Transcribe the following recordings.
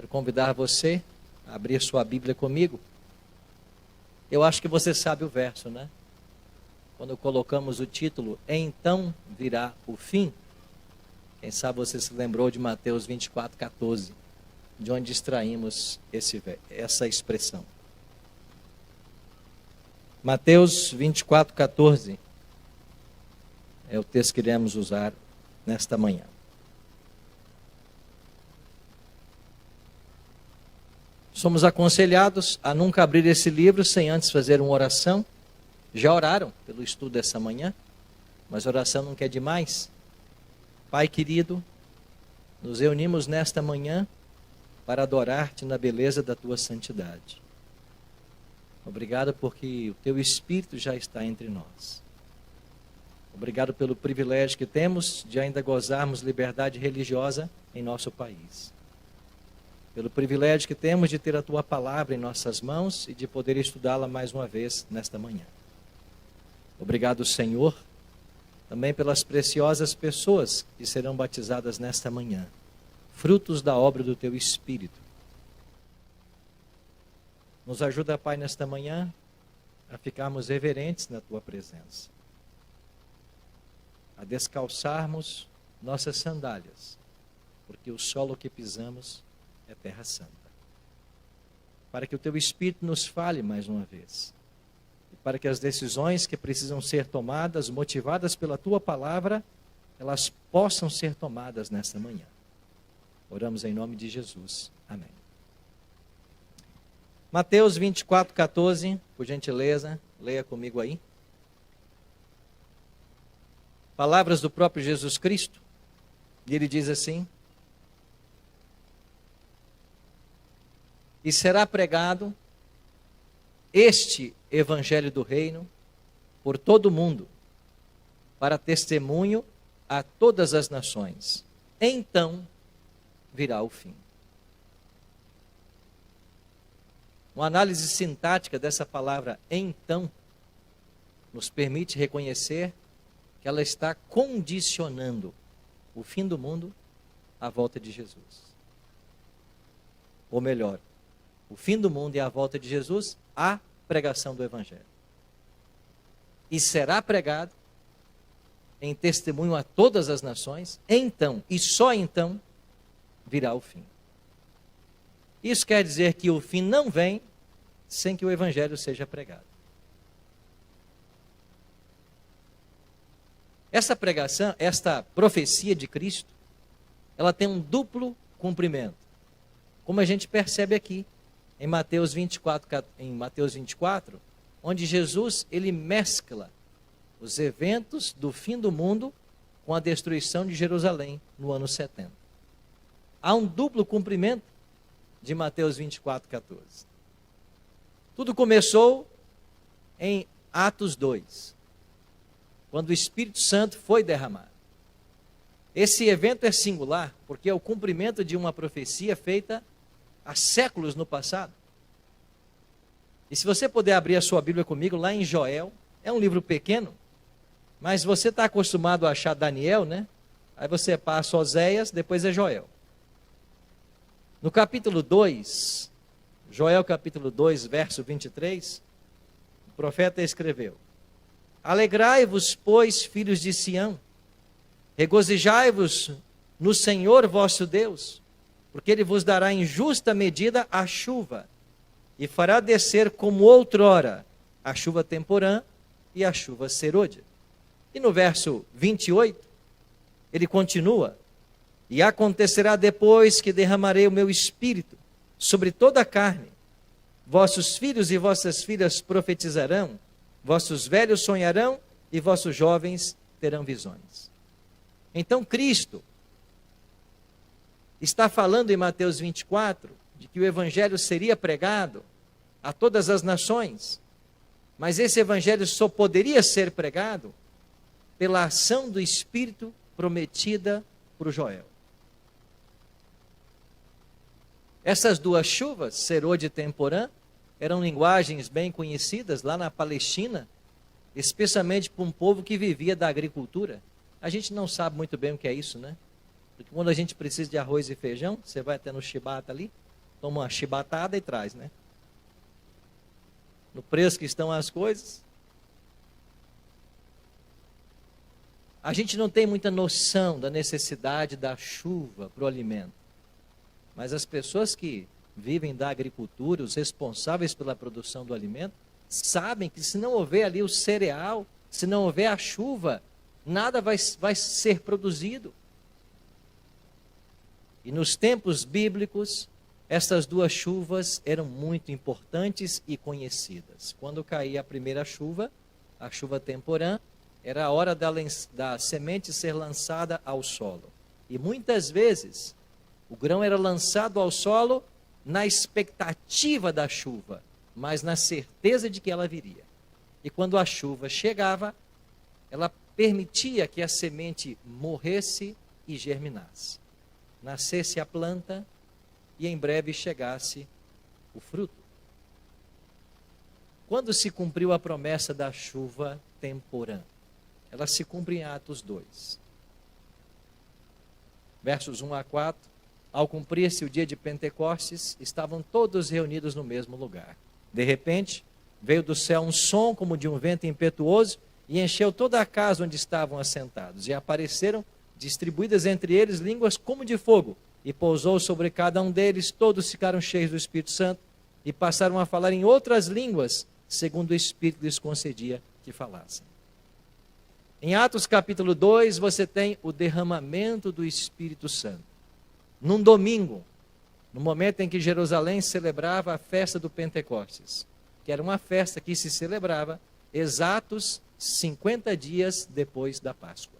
Quero convidar você a abrir sua Bíblia comigo. Eu acho que você sabe o verso, né? Quando colocamos o título, Então Virá o Fim. Quem sabe você se lembrou de Mateus 24:14, de onde extraímos essa expressão. Mateus 24:14 é o texto que iremos usar nesta manhã. Somos aconselhados a nunca abrir esse livro sem antes fazer uma oração. Já oraram pelo estudo dessa manhã, mas oração não quer demais. Pai querido, nos reunimos nesta manhã para adorar-te na beleza da tua santidade. Obrigado porque o teu Espírito já está entre nós. Obrigado pelo privilégio que temos de ainda gozarmos liberdade religiosa em nosso país. Pelo privilégio que temos de ter a tua palavra em nossas mãos e de poder estudá-la mais uma vez nesta manhã. Obrigado, Senhor, também pelas preciosas pessoas que serão batizadas nesta manhã, frutos da obra do teu Espírito. Nos ajuda, Pai, nesta manhã a ficarmos reverentes na tua presença, a descalçarmos nossas sandálias, porque o solo que pisamos é terra santa. Para que o teu Espírito nos fale mais uma vez, e para que as decisões que precisam ser tomadas, motivadas pela tua palavra, elas possam ser tomadas nesta manhã. Oramos em nome de Jesus. Amém. Mateus 24:14, por gentileza, leia comigo aí. Palavras do próprio Jesus Cristo, e ele diz assim: E será pregado este evangelho do reino por todo o mundo, para testemunho a todas as nações. Então virá o fim. Uma análise sintática dessa palavra então nos permite reconhecer que ela está condicionando o fim do mundo à volta de Jesus. Ou melhor, o fim do mundo e a volta de Jesus à pregação do Evangelho. E será pregado em testemunho a todas as nações, então, e só então, virá o fim. Isso quer dizer que o fim não vem sem que o Evangelho seja pregado. Essa pregação, esta profecia de Cristo, ela tem um duplo cumprimento. Como a gente percebe aqui, em Mateus 24, onde Jesus ele mescla os eventos do fim do mundo com a destruição de Jerusalém no ano 70. Há um duplo cumprimento de Mateus 24:14. Tudo começou em Atos 2, quando o Espírito Santo foi derramado. Esse evento é singular, porque é o cumprimento de uma profecia feita há séculos no passado. E se você puder abrir a sua Bíblia comigo, lá em Joel, é um livro pequeno, mas você está acostumado a achar Daniel, né? Aí você passa Oséias, depois é Joel. No capítulo 2, Joel capítulo 2, verso 23, o profeta escreveu: Alegrai-vos, pois, filhos de Sião, regozijai-vos no Senhor vosso Deus, porque ele vos dará em justa medida a chuva, e fará descer como outrora a chuva temporã e a chuva serôdia. E no verso 28, ele continua: E acontecerá depois que derramarei o meu espírito sobre toda a carne, vossos filhos e vossas filhas profetizarão, vossos velhos sonharão e vossos jovens terão visões. Então Cristo está falando em Mateus 24 de que o evangelho seria pregado a todas as nações, mas esse evangelho só poderia ser pregado pela ação do Espírito prometida por Joel. Essas duas chuvas, serôdia e temporã, eram linguagens bem conhecidas lá na Palestina, especialmente para um povo que vivia da agricultura. A gente não sabe muito bem o que é isso, né? Porque quando a gente precisa de arroz e feijão, você vai até no Chibata ali, toma uma chibatada e traz, né? No preço que estão as coisas. A gente não tem muita noção da necessidade da chuva para o alimento. Mas as pessoas que vivem da agricultura, os responsáveis pela produção do alimento, sabem que se não houver ali o cereal, se não houver a chuva, nada vai ser produzido. E nos tempos bíblicos, essas duas chuvas eram muito importantes e conhecidas. Quando caía a primeira chuva, a chuva temporã, era a hora da semente ser lançada ao solo. E muitas vezes, o grão era lançado ao solo na expectativa da chuva, mas na certeza de que ela viria. E quando a chuva chegava, ela permitia que a semente morresse e germinasse. Nascesse a planta e em breve chegasse o fruto. Quando se cumpriu a promessa da chuva temporã? Ela se cumpre em Atos 2. Versos 1 a 4. Ao cumprir-se o dia de Pentecostes, estavam todos reunidos no mesmo lugar. De repente, veio do céu um som como de um vento impetuoso e encheu toda a casa onde estavam assentados. E apareceram, distribuídas entre eles, línguas como de fogo. E pousou sobre cada um deles, todos ficaram cheios do Espírito Santo e passaram a falar em outras línguas, segundo o Espírito lhes concedia que falassem. Em Atos capítulo 2, você tem o derramamento do Espírito Santo. Num domingo, no momento em que Jerusalém celebrava a festa do Pentecostes, que era uma festa que se celebrava exatos 50 dias depois da Páscoa.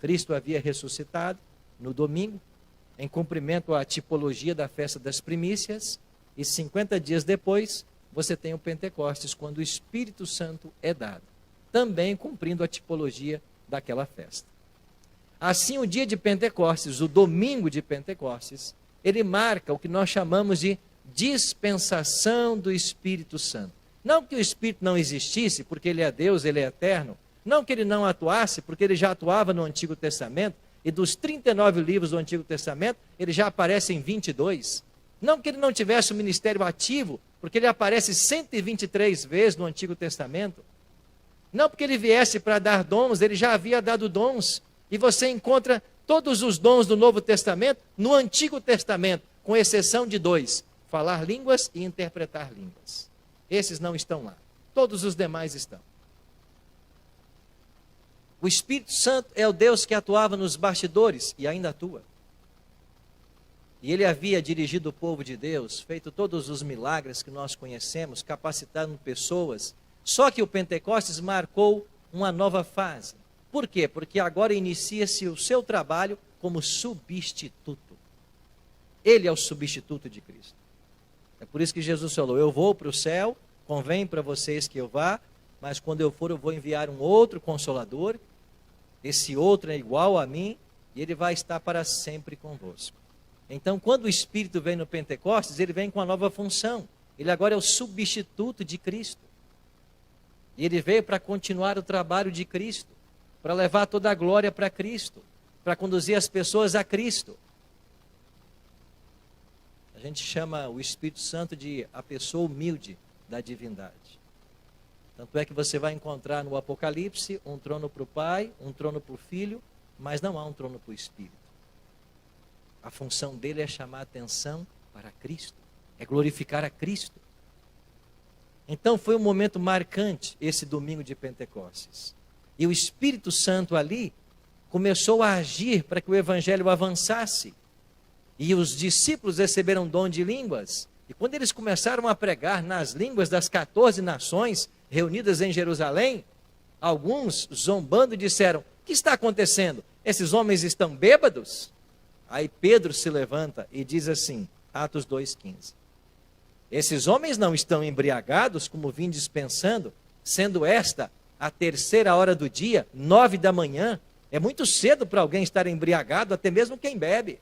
Cristo havia ressuscitado no domingo, em cumprimento à tipologia da festa das primícias, e 50 dias depois, você tem o Pentecostes, quando o Espírito Santo é dado, também cumprindo a tipologia daquela festa. Assim, o dia de Pentecostes, o domingo de Pentecostes, ele marca o que nós chamamos de dispensação do Espírito Santo. Não que o Espírito não existisse, porque ele é Deus, ele é eterno. Não que ele não atuasse, porque ele já atuava no Antigo Testamento, e dos 39 livros do Antigo Testamento, ele já aparece em 22. Não que ele não tivesse um ministério ativo, porque ele aparece 123 vezes no Antigo Testamento. Não porque ele viesse para dar dons, ele já havia dado dons. E você encontra todos os dons do Novo Testamento no Antigo Testamento, com exceção de 2, falar línguas e interpretar línguas. Esses não estão lá. Todos os demais estão. O Espírito Santo é o Deus que atuava nos bastidores e ainda atua. E ele havia dirigido o povo de Deus, feito todos os milagres que nós conhecemos, capacitando pessoas. Só que o Pentecostes marcou uma nova fase. Por quê? Porque agora inicia-se o seu trabalho como substituto. Ele é o substituto de Cristo. É por isso que Jesus falou, eu vou para o céu, convém para vocês que eu vá, mas quando eu for eu vou enviar um outro Consolador, esse outro é igual a mim, e ele vai estar para sempre convosco. Então, quando o Espírito vem no Pentecostes, ele vem com uma nova função. Ele agora é o substituto de Cristo. E ele veio para continuar o trabalho de Cristo, para levar toda a glória para Cristo, para conduzir as pessoas a Cristo. A gente chama o Espírito Santo de a pessoa humilde da divindade. Tanto é que você vai encontrar no Apocalipse um trono para o Pai, um trono para o Filho, mas não há um trono para o Espírito. A função dele é chamar a atenção para Cristo, é glorificar a Cristo. Então foi um momento marcante esse domingo de Pentecostes. E o Espírito Santo ali começou a agir para que o Evangelho avançasse. E os discípulos receberam dom de línguas. E quando eles começaram a pregar nas línguas das 14 nações reunidas em Jerusalém, alguns, zombando, disseram, o que está acontecendo? Esses homens estão bêbados? Aí Pedro se levanta e diz assim, Atos 2,15. Esses homens não estão embriagados, como vim dispensando, sendo esta a 3ª hora do dia, 9 da manhã. É muito cedo para alguém estar embriagado, até mesmo quem bebe.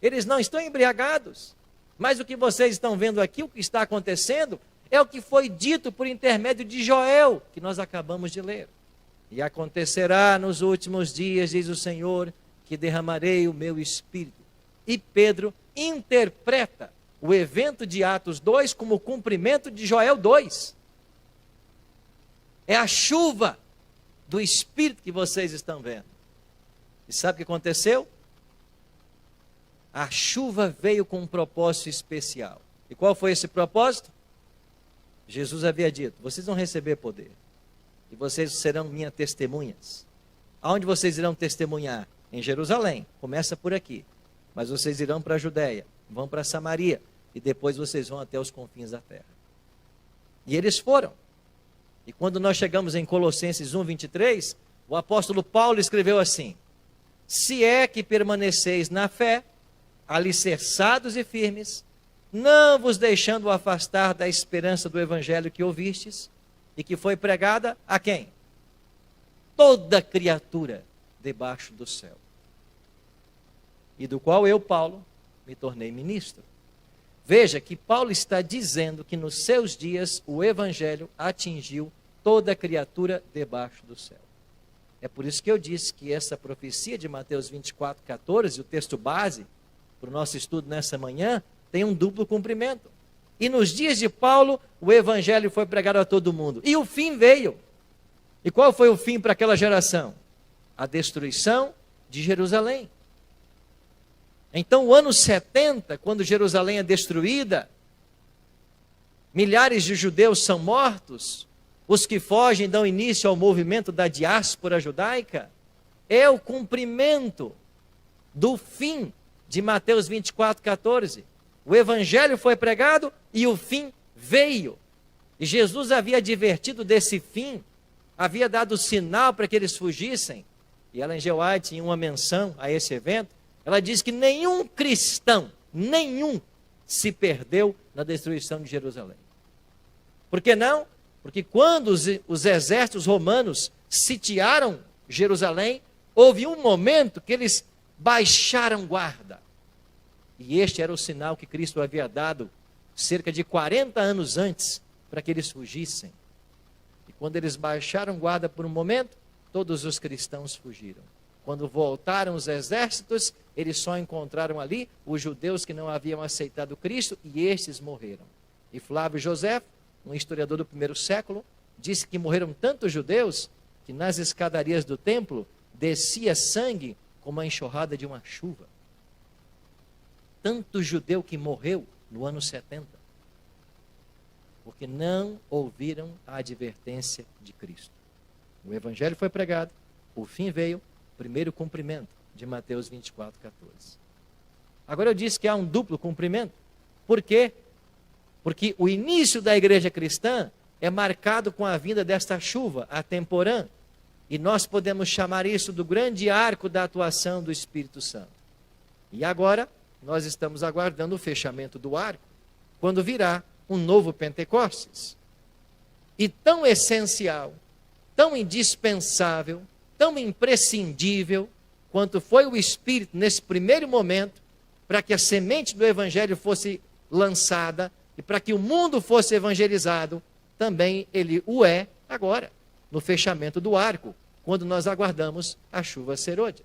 Eles não estão embriagados. Mas o que vocês estão vendo aqui, o que está acontecendo, é o que foi dito por intermédio de Joel, que nós acabamos de ler. E acontecerá nos últimos dias, diz o Senhor, que derramarei o meu Espírito. E Pedro interpreta o evento de Atos 2 como cumprimento de Joel 2. É a chuva do Espírito que vocês estão vendo. E sabe o que aconteceu? A chuva veio com um propósito especial. E qual foi esse propósito? Jesus havia dito: vocês vão receber poder. E vocês serão minhas testemunhas. Aonde vocês irão testemunhar? Em Jerusalém. Começa por aqui. Mas vocês irão para a Judéia, vão para Samaria. E depois vocês vão até os confins da terra. E eles foram. E quando nós chegamos em Colossenses 1:23, o apóstolo Paulo escreveu assim: se é que permaneceis na fé, alicerçados e firmes, não vos deixando afastar da esperança do evangelho que ouvistes, e que foi pregada a quem? Toda criatura debaixo do céu. E do qual eu, Paulo, me tornei ministro. Veja que Paulo está dizendo que nos seus dias o evangelho atingiu toda criatura debaixo do céu. É por isso que eu disse que essa profecia de Mateus 24:14, o texto base para o nosso estudo nessa manhã, tem um duplo cumprimento. E nos dias de Paulo, o evangelho foi pregado a todo mundo. E o fim veio. E qual foi o fim para aquela geração? A destruição de Jerusalém. Então, o ano 70, quando Jerusalém é destruída, milhares de judeus são mortos, os que fogem dão início ao movimento da diáspora judaica, é o cumprimento do fim de Mateus 24:14. O evangelho foi pregado e o fim veio. E Jesus havia advertido desse fim, havia dado sinal para que eles fugissem. E Ellen G. White, em uma menção a esse evento, ela diz que nenhum cristão, se perdeu na destruição de Jerusalém. Por que não? Porque quando os exércitos romanos sitiaram Jerusalém, houve um momento que eles baixaram guarda. E este era o sinal que Cristo havia dado cerca de 40 anos antes, para que eles fugissem. E quando eles baixaram guarda por um momento, todos os cristãos fugiram. Quando voltaram os exércitos, eles só encontraram ali os judeus que não haviam aceitado Cristo, e estes morreram. E Flávio José, um historiador do primeiro século, disse que morreram tantos judeus que nas escadarias do templo descia sangue como a enxurrada de uma chuva. Tanto judeu que morreu no ano 70, porque não ouviram a advertência de Cristo. O evangelho foi pregado, o fim veio, primeiro cumprimento de Mateus 24:14. Agora eu disse que há um duplo cumprimento. Por quê? Porque o início da igreja cristã é marcado com a vinda desta chuva, a temporã. E nós podemos chamar isso do grande arco da atuação do Espírito Santo. E agora, nós estamos aguardando o fechamento do arco, quando virá um novo Pentecostes. E tão essencial, tão indispensável, tão imprescindível, quanto foi o Espírito nesse primeiro momento, para que a semente do Evangelho fosse lançada, e para que o mundo fosse evangelizado, também ele o é agora, no fechamento do arco, quando nós aguardamos a chuva serôdia.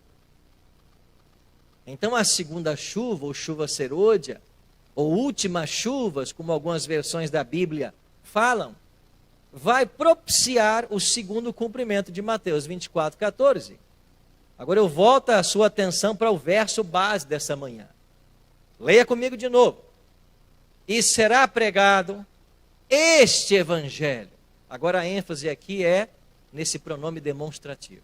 Então a segunda chuva, ou chuva serôdia, ou últimas chuvas, como algumas versões da Bíblia falam, vai propiciar o segundo cumprimento de Mateus 24:14. Agora eu volto a sua atenção para o verso base dessa manhã. Leia comigo de novo. E será pregado este evangelho. Agora a ênfase aqui é nesse pronome demonstrativo.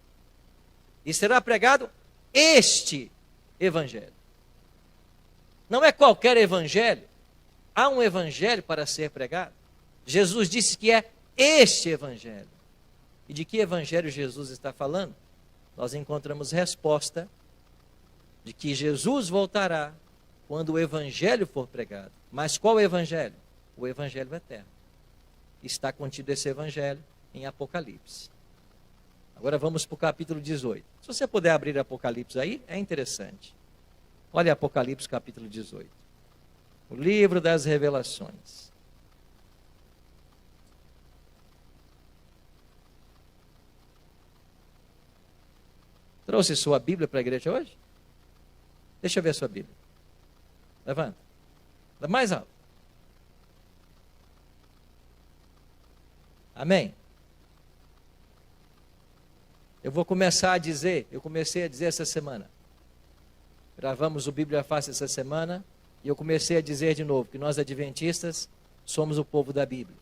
E será pregado este evangelho. Não é qualquer evangelho. Há um evangelho para ser pregado. Jesus disse que é este evangelho. E de que evangelho Jesus está falando? Nós encontramos resposta de que Jesus voltará quando o evangelho for pregado. Mas qual evangelho? O evangelho eterno. Está contido esse evangelho em Apocalipse. Agora vamos para o capítulo 18. Se você puder abrir Apocalipse aí, é interessante. Olha Apocalipse capítulo 18. O livro das revelações. Trouxe sua Bíblia para a igreja hoje? Deixa eu ver a sua Bíblia. Levanta. Mais alto. Amém? Eu comecei a dizer essa semana. Gravamos o Bíblia Fácil essa semana, e eu comecei a dizer de novo, que nós adventistas somos o povo da Bíblia.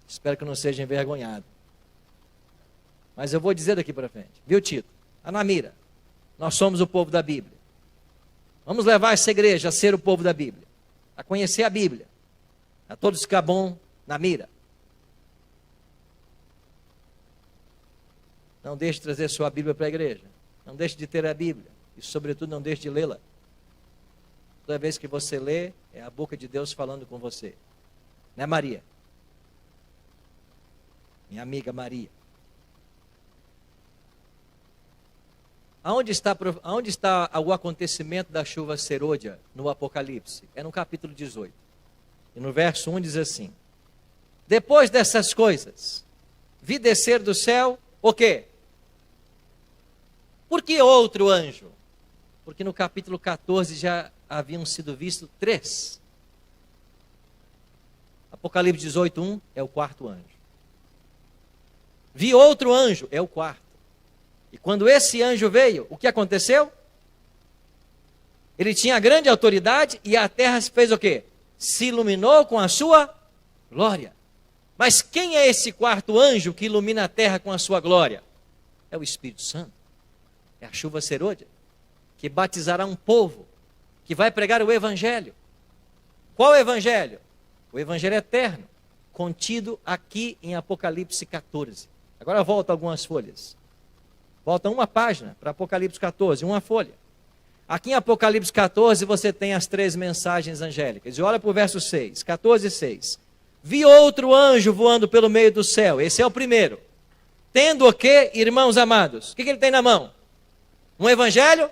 Espero que eu não seja envergonhado. Mas eu vou dizer daqui para frente. Viu, Tito? Anamira, nós somos o povo da Bíblia. Vamos levar essa igreja a ser o povo da Bíblia, a conhecer a Bíblia, a todos ficar bom na mira. Não deixe de trazer sua Bíblia para a igreja. Não deixe de ter a Bíblia. E, sobretudo, não deixe de lê-la. Toda vez que você lê, é a boca de Deus falando com você. Né, Maria? Minha amiga Maria. Aonde está o acontecimento da chuva serôdia no Apocalipse? É no capítulo 18. E no verso 1 diz assim: depois dessas coisas, vi descer do céu o quê? Por que outro anjo? Porque no capítulo 14 já haviam sido vistos 3. Apocalipse 18:1 é o quarto anjo. Vi outro anjo, é o quarto. E quando esse anjo veio, o que aconteceu? Ele tinha grande autoridade e a terra se fez o quê? Se iluminou com a sua glória. Mas quem é esse quarto anjo que ilumina a terra com a sua glória? É o Espírito Santo. É a chuva serôdia, que batizará um povo, que vai pregar o Evangelho. Qual Evangelho? O Evangelho eterno, contido aqui em Apocalipse 14. Agora volta algumas folhas. Volta uma página para Apocalipse 14, uma folha. Aqui em Apocalipse 14 você tem as 3 mensagens angélicas. E olha para o verso 6, 14:6. Vi outro anjo voando pelo meio do céu. Esse é o primeiro. Tendo o quê, irmãos amados? O que ele tem na mão? Um evangelho?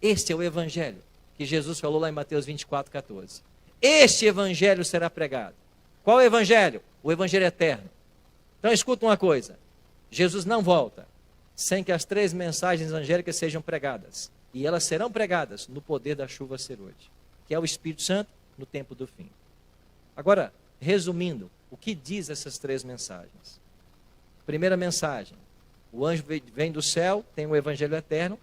Este é o evangelho que Jesus falou lá em Mateus 24:14. Este evangelho será pregado. Qual evangelho? O evangelho eterno. Então escuta uma coisa. Jesus não volta sem que as 3 mensagens angélicas sejam pregadas. E elas serão pregadas no poder da chuva serôdia, que é o Espírito Santo no tempo do fim. Agora, resumindo, o que diz essas 3 mensagens? Primeira mensagem. O anjo vem do céu, tem o evangelho eterno,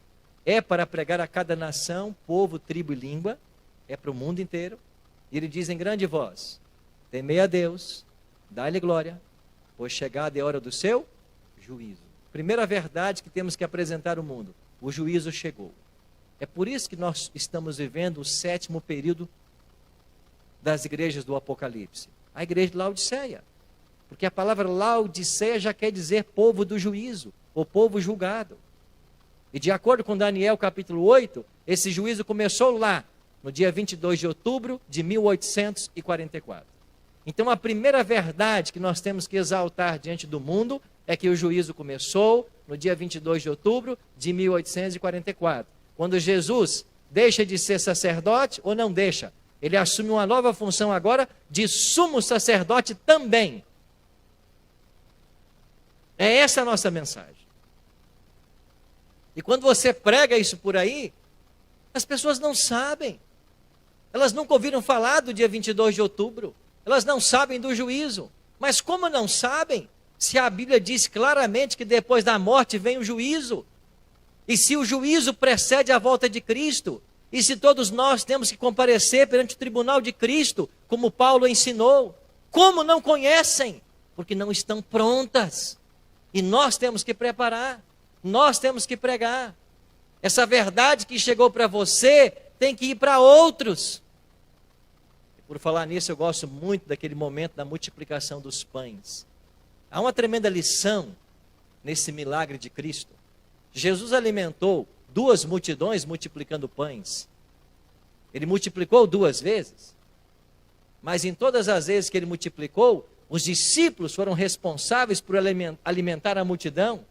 é para pregar a cada nação, povo, tribo e língua, é para o mundo inteiro. E ele diz em grande voz: temei a Deus, dai-lhe glória, pois chegada é a hora do seu juízo. Primeira verdade que temos que apresentar ao mundo: o juízo chegou. É por isso que nós estamos vivendo o 7º período das igrejas do Apocalipse. A igreja de Laodiceia. Porque a palavra Laodiceia já quer dizer povo do juízo, ou povo julgado. E de acordo com Daniel capítulo 8, esse juízo começou lá, no dia 22 de outubro de 1844. Então a primeira verdade que nós temos que exaltar diante do mundo é que o juízo começou no dia 22 de outubro de 1844. Quando Jesus deixa de ser sacerdote ou não deixa, ele assume uma nova função agora de sumo sacerdote também. É essa a nossa mensagem. E quando você prega isso por aí, as pessoas não sabem. Elas nunca ouviram falar do dia 22 de outubro. Elas não sabem do juízo. Mas como não sabem, se a Bíblia diz claramente que depois da morte vem o juízo? E se o juízo precede a volta de Cristo? E se todos nós temos que comparecer perante o tribunal de Cristo, como Paulo ensinou? Como não conhecem? Porque não estão prontas. E nós temos que preparar, nós temos que pregar. Essa verdade que chegou para você tem que ir para outros. E por falar nisso, eu gosto muito daquele momento da multiplicação dos pães. Há uma tremenda lição nesse milagre de Cristo. Jesus alimentou 2 multidões multiplicando pães. Ele multiplicou 2 vezes. Mas em todas as vezes que ele multiplicou, os discípulos foram responsáveis por alimentar a multidão,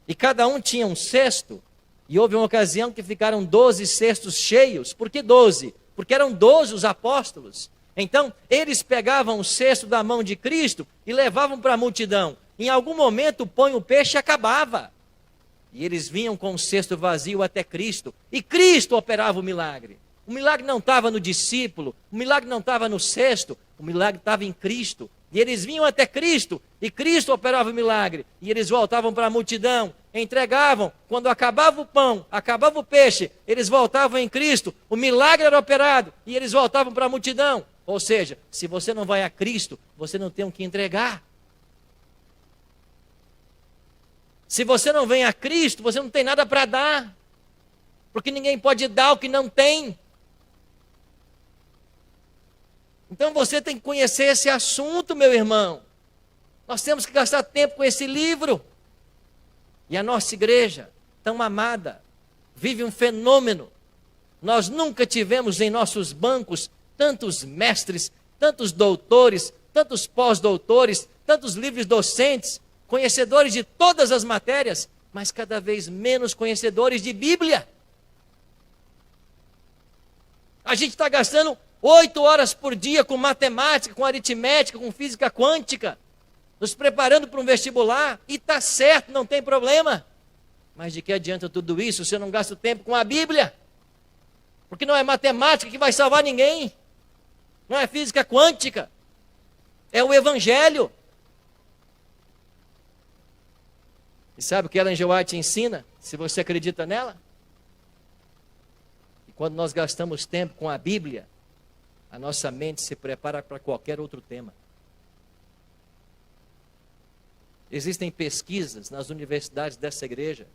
e cada um tinha um cesto, e houve uma ocasião que ficaram 12 cestos cheios. Por que 12? Porque eram 12 os apóstolos. Então, eles pegavam o cesto da mão de Cristo e levavam para a multidão. Em algum momento, o pão e o peixe acabava. E eles vinham com o cesto vazio até Cristo, e Cristo operava o milagre. O milagre não estava no discípulo, o milagre não estava no cesto, o milagre estava em Cristo. E eles vinham até Cristo, e Cristo operava o milagre. E eles voltavam para a multidão, entregavam. Quando acabava o pão, acabava o peixe, eles voltavam em Cristo. O milagre era operado, e eles voltavam para a multidão. Ou seja, se você não vai a Cristo, você não tem o que entregar. Se você não vem a Cristo, você não tem nada para dar. Porque ninguém pode dar o que não tem. Então você tem que conhecer esse assunto, meu irmão. Nós temos que gastar tempo com esse livro. E a nossa igreja, tão amada, vive um fenômeno. Nós nunca tivemos em nossos bancos tantos mestres, tantos doutores, tantos pós-doutores, tantos livres docentes, conhecedores de todas as matérias, mas cada vez menos conhecedores de Bíblia. A gente está gastando 8 horas por dia com matemática, com aritmética, com física quântica, nos preparando para um vestibular, e está certo, não tem problema. Mas de que adianta tudo isso se eu não gasto tempo com a Bíblia? Porque não é matemática que vai salvar ninguém, não é física quântica, é o Evangelho. E sabe o que Ellen G. White ensina, se você acredita nela? E quando nós gastamos tempo com a Bíblia, a nossa mente se prepara para qualquer outro tema. Existem pesquisas nas universidades dessa igreja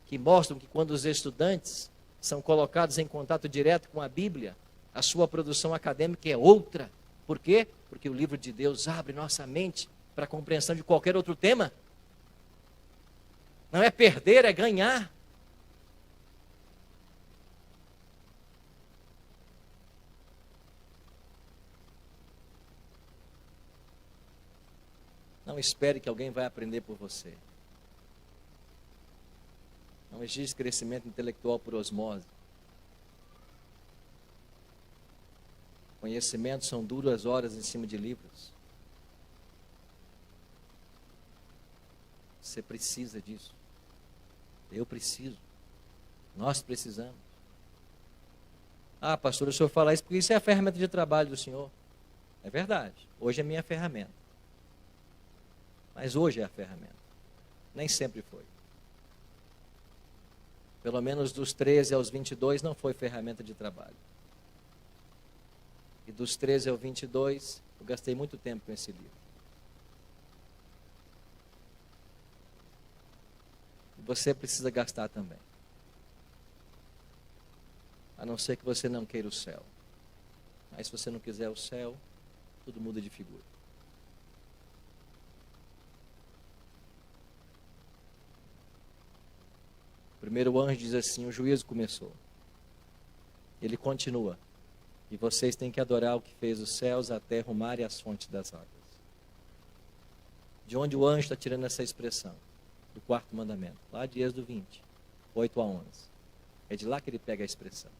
que mostram que quando os estudantes são colocados em contato direto com a Bíblia, a sua produção acadêmica é outra. Por quê? Porque o livro de Deus abre nossa mente para a compreensão de qualquer outro tema. Não é perder, é ganhar. Não espere que alguém vai aprender por você. Não existe crescimento intelectual por osmose. Conhecimento são 2 horas em cima de livros. Você precisa disso. Eu preciso. Nós precisamos. Ah, pastor, o senhor fala isso porque isso é a ferramenta de trabalho do senhor. É verdade. Hoje é minha ferramenta. Mas hoje é a ferramenta. Nem sempre foi. Pelo menos dos 13 aos 22 não foi ferramenta de trabalho. E dos 13 aos 22, eu gastei muito tempo com esse livro. E você precisa gastar também. A não ser que você não queira o céu. Mas se você não quiser o céu, tudo muda de figura. O primeiro anjo diz assim: o juízo começou. Ele continua: e vocês têm que adorar o que fez os céus, a terra, o mar e as fontes das águas. De onde o anjo está tirando essa expressão? Do 4º mandamento, lá de Êxodo 20, 8 a 11. É de lá que ele pega a expressão.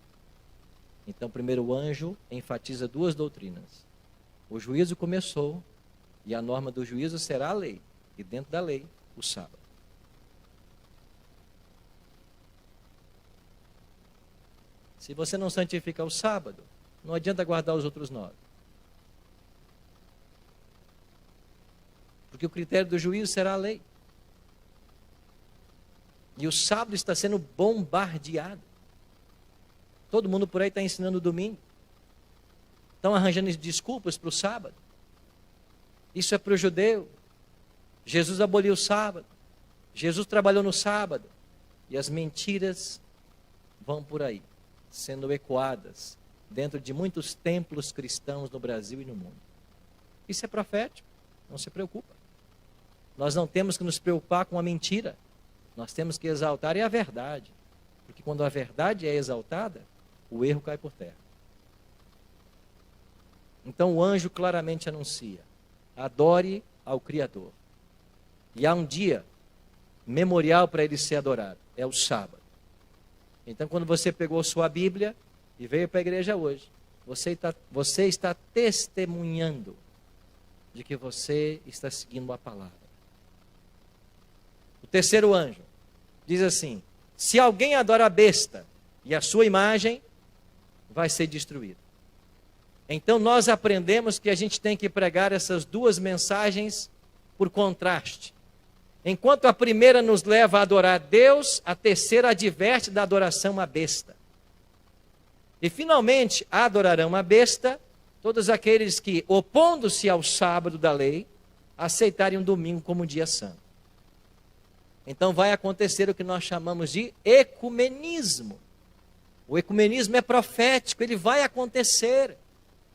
Então, primeiro o anjo enfatiza 2 doutrinas. O juízo começou, e a norma do juízo será a lei. E dentro da lei, o sábado. Se você não santifica o sábado, não adianta guardar os outros 9. Porque o critério do juízo será a lei. E o sábado está sendo bombardeado. Todo mundo por aí está ensinando o domingo. Estão arranjando desculpas para o sábado. Isso é para o judeu. Jesus aboliu o sábado. Jesus trabalhou no sábado. E as mentiras vão por aí, sendo ecoadas dentro de muitos templos cristãos no Brasil e no mundo. Isso é profético, não se preocupa. Nós não temos que nos preocupar com a mentira. Nós temos que exaltar a verdade. Porque quando a verdade é exaltada, o erro cai por terra. Então o anjo claramente anuncia: adore ao Criador. E há um dia memorial para ele ser adorado, é o sábado. Então, quando você pegou sua Bíblia e veio para a igreja hoje, você está testemunhando de que você está seguindo a palavra. O terceiro anjo diz assim: se alguém adora a besta e a sua imagem, vai ser destruído. Então nós aprendemos que a gente tem que pregar essas duas mensagens por contraste. Enquanto a primeira nos leva a adorar Deus, a terceira adverte da adoração à besta. E finalmente adorarão a besta todos aqueles que, opondo-se ao sábado da lei, aceitarem um domingo como dia santo. Então vai acontecer o que nós chamamos de ecumenismo. O ecumenismo é profético, ele vai acontecer.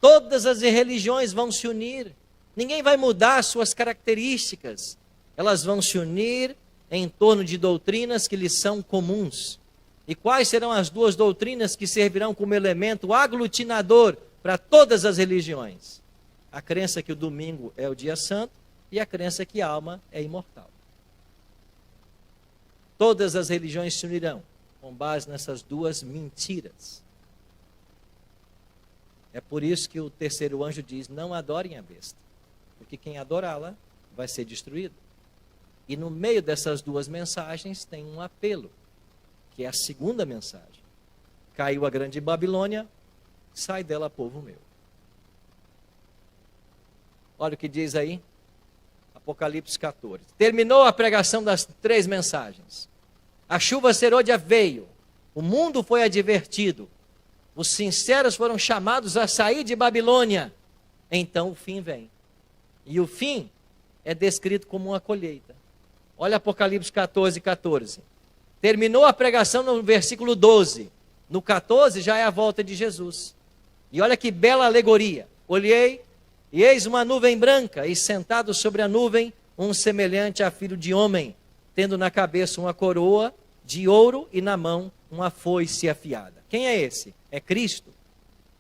Todas as religiões vão se unir. Ninguém vai mudar suas características. Elas vão se unir em torno de doutrinas que lhes são comuns. E quais serão as duas doutrinas que servirão como elemento aglutinador para todas as religiões? A crença que o domingo é o dia santo e a crença que a alma é imortal. Todas as religiões se unirão com base nessas duas mentiras. É por isso que o terceiro anjo diz: não adorem a besta, porque quem adorá-la vai ser destruído. E no meio dessas duas mensagens tem um apelo, que é a segunda mensagem. Caiu a grande Babilônia, sai dela, povo meu. Olha o que diz aí, Apocalipse 14. Terminou a pregação das três mensagens. A chuva serôdia veio, o mundo foi advertido, os sinceros foram chamados a sair de Babilônia. Então o fim vem. E o fim é descrito como uma colheita. Olha Apocalipse 14, 14. Terminou a pregação no versículo 12. No 14 já é a volta de Jesus. E olha que bela alegoria. Olhei, e eis uma nuvem branca, e sentado sobre a nuvem, um semelhante a filho de homem, tendo na cabeça uma coroa de ouro e na mão uma foice afiada. Quem é esse? É Cristo.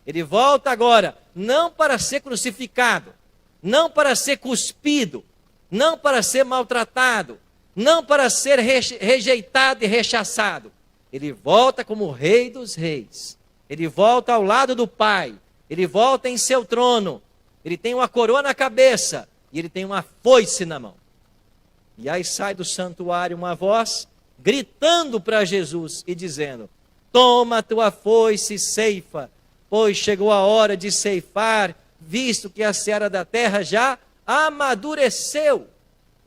Ele volta agora, não para ser crucificado, não para ser cuspido, não para ser maltratado, não para ser rejeitado e rechaçado. Ele volta como o Rei dos Reis. Ele volta ao lado do Pai. Ele volta em seu trono. Ele tem uma coroa na cabeça e ele tem uma foice na mão. E aí sai do santuário uma voz gritando para Jesus e dizendo: toma a tua foice e ceifa, pois chegou a hora de ceifar, visto que a seara da terra já amadureceu.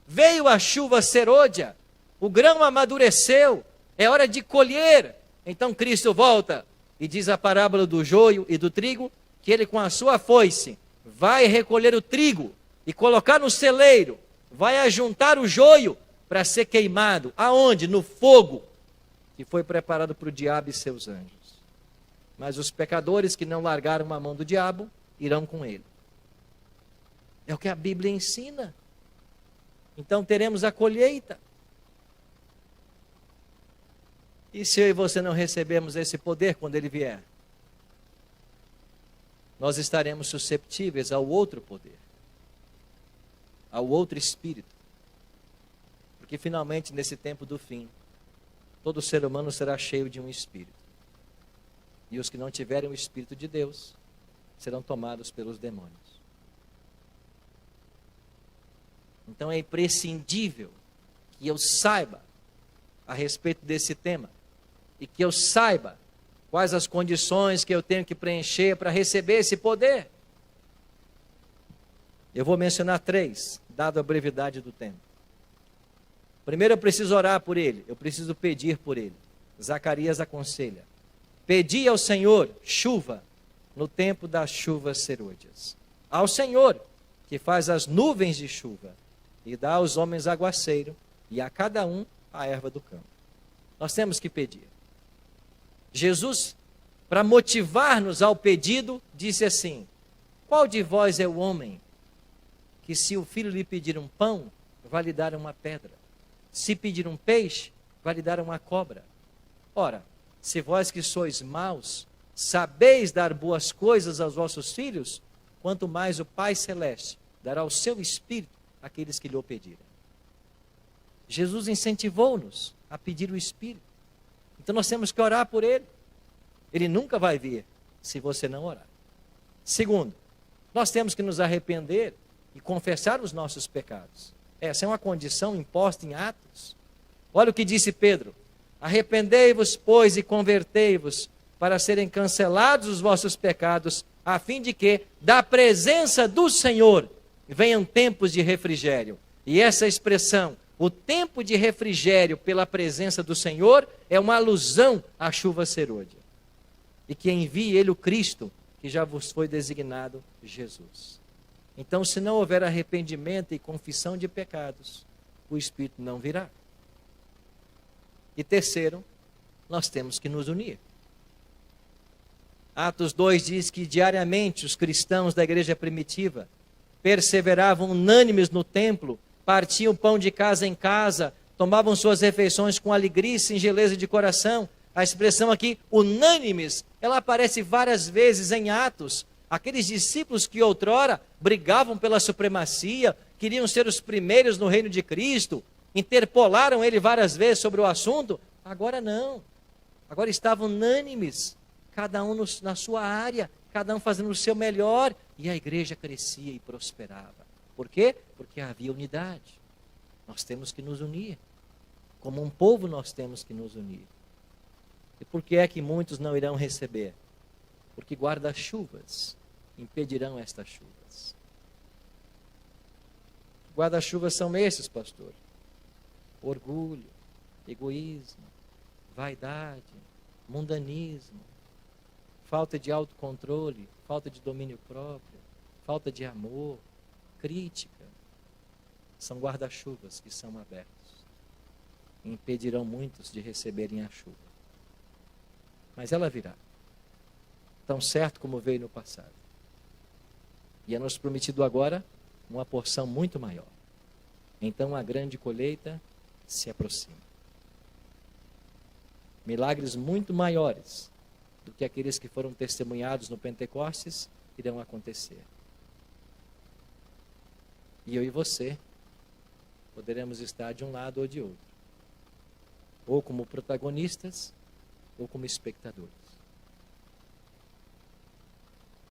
Veio a chuva serôdia, o grão amadureceu, é hora de colher. Então Cristo volta e diz a parábola do joio e do trigo, que ele com a sua foice vai recolher o trigo e colocar no celeiro, vai ajuntar o joio para ser queimado. Aonde? No fogo que foi preparado para o diabo e seus anjos. Mas os pecadores que não largaram a mão do diabo irão com ele. É o que a Bíblia ensina. Então teremos a colheita. E se eu e você não recebemos esse poder quando ele vier? Nós estaremos susceptíveis ao outro poder, ao outro espírito. Porque finalmente nesse tempo do fim, todo ser humano será cheio de um espírito. E os que não tiverem o Espírito de Deus serão tomados pelos demônios. Então é imprescindível que eu saiba a respeito desse tema. E que eu saiba quais as condições que eu tenho que preencher para receber esse poder. Eu vou mencionar 3, dado a brevidade do tempo. Primeiro eu preciso orar por ele, eu preciso pedir por ele. Zacarias aconselha: pedi ao Senhor chuva no tempo das chuvas serôdias. Ao Senhor, que faz as nuvens de chuva, e dá aos homens aguaceiro, e a cada um a erva do campo. Nós temos que pedir. Jesus, para motivar-nos ao pedido, disse assim: qual de vós é o homem que, se o filho lhe pedir um pão, vai lhe dar uma pedra? Se pedir um peixe, vai lhe dar uma cobra? Ora, se vós que sois maus, sabeis dar boas coisas aos vossos filhos, quanto mais o Pai Celeste dará o seu Espírito àqueles que lhe o pedirem. Jesus incentivou-nos a pedir o Espírito. Então nós temos que orar por ele. Ele nunca vai vir se você não orar. Segundo, nós temos que nos arrepender e confessar os nossos pecados. Essa é uma condição imposta em Atos. Olha o que disse Pedro: arrependei-vos, pois, e convertei-vos, para serem cancelados os vossos pecados, a fim de que, da presença do Senhor, venham tempos de refrigério. E essa expressão, o tempo de refrigério pela presença do Senhor, é uma alusão à chuva serôdia. E que envie ele o Cristo, que já vos foi designado Jesus. Então, se não houver arrependimento e confissão de pecados, o Espírito não virá. E terceiro, nós temos que nos unir. Atos 2 diz que diariamente os cristãos da igreja primitiva perseveravam unânimes no templo, partiam pão de casa em casa, tomavam suas refeições com alegria e singeleza de coração. A expressão aqui, unânimes, ela aparece várias vezes em Atos. Aqueles discípulos que outrora brigavam pela supremacia, queriam ser os primeiros no reino de Cristo, interpolaram ele várias vezes sobre o assunto, agora não. Agora estavam unânimes, cada um na sua área, cada um fazendo o seu melhor, e a igreja crescia e prosperava. Por quê? Porque havia unidade. Nós temos que nos unir. Como um povo nós temos que nos unir. E por que é que muitos não irão receber? Porque guarda-chuvas impedirão estas chuvas. Guarda-chuvas são esses, pastor? Orgulho, egoísmo, vaidade, mundanismo, falta de autocontrole, falta de domínio próprio, falta de amor, crítica. São guarda-chuvas que são abertos e impedirão muitos de receberem a chuva. Mas ela virá, tão certo como veio no passado. E é nos prometido agora uma porção muito maior. Então a grande colheita se aproxima. Milagres muito maiores do que aqueles que foram testemunhados no Pentecostes irão acontecer. E eu e você poderemos estar de um lado ou de outro. Ou como protagonistas, ou como espectadores.